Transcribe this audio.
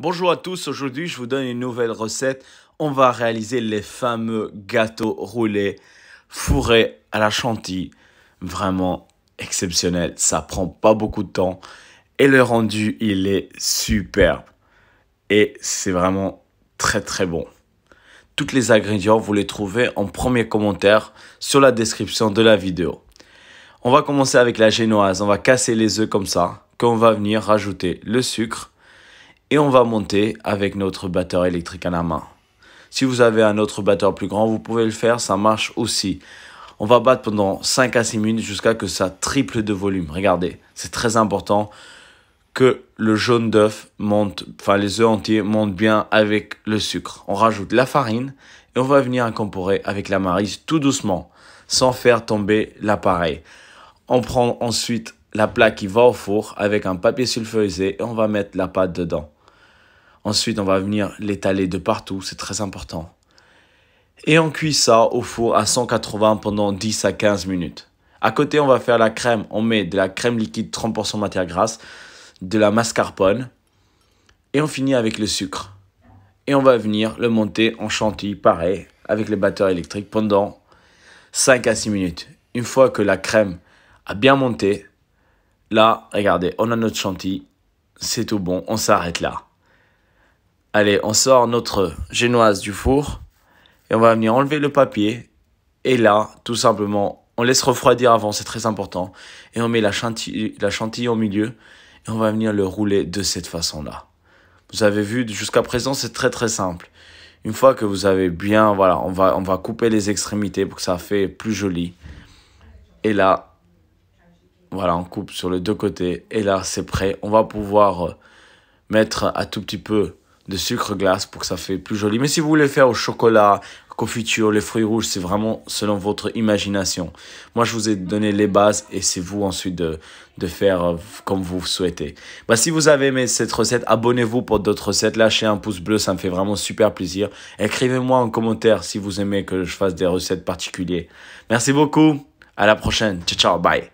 Bonjour à tous, aujourd'hui je vous donne une nouvelle recette. On va réaliser les fameux gâteaux roulés fourrés à la chantilly. Vraiment exceptionnel, ça prend pas beaucoup de temps et le rendu il est superbe. Et c'est vraiment très bon. Tous les ingrédients vous les trouvez en premier commentaire sur la description de la vidéo. On va commencer avec la génoise, on va casser les œufs comme ça, qu'on va venir rajouter le sucre. Et on va monter avec notre batteur électrique à la main. Si vous avez un autre batteur plus grand, vous pouvez le faire, ça marche aussi. On va battre pendant 5 à 6 minutes jusqu'à que ça triple de volume. Regardez, c'est très important que le jaune d'œuf monte, enfin les œufs entiers montent bien avec le sucre. On rajoute la farine et on va venir incorporer avec la maryse tout doucement, sans faire tomber l'appareil. On prend ensuite la plaque qui va au four avec un papier sulfurisé et on va mettre la pâte dedans. Ensuite, on va venir l'étaler de partout, c'est très important. Et on cuit ça au four à 180 pendant 10 à 15 minutes. À côté, on va faire la crème. On met de la crème liquide 30% matière grasse, de la mascarpone et on finit avec le sucre. Et on va venir le monter en chantilly, pareil, avec le batteur électrique pendant 5 à 6 minutes. Une fois que la crème a bien monté, là, regardez, on a notre chantilly, c'est tout bon, on s'arrête là. Allez, on sort notre génoise du four et on va venir enlever le papier. Et là, tout simplement, on laisse refroidir avant, c'est très important. Et on met la chantilly au milieu et on va venir le rouler de cette façon-là. Vous avez vu, jusqu'à présent, c'est très simple. Une fois que vous avez bien, voilà, on va couper les extrémités pour que ça fait plus joli. Et là, voilà, on coupe sur les deux côtés. Et là, c'est prêt. On va pouvoir mettre un tout petit peu de sucre glace pour que ça fait plus joli. Mais si vous voulez faire au chocolat, confiture, les fruits rouges, c'est vraiment selon votre imagination. Moi, je vous ai donné les bases et c'est vous ensuite de faire comme vous souhaitez. Si vous avez aimé cette recette, abonnez-vous pour d'autres recettes. Lâchez un pouce bleu, ça me fait vraiment super plaisir. Écrivez-moi en commentaire si vous aimez que je fasse des recettes particulières. Merci beaucoup. À la prochaine. Ciao, bye.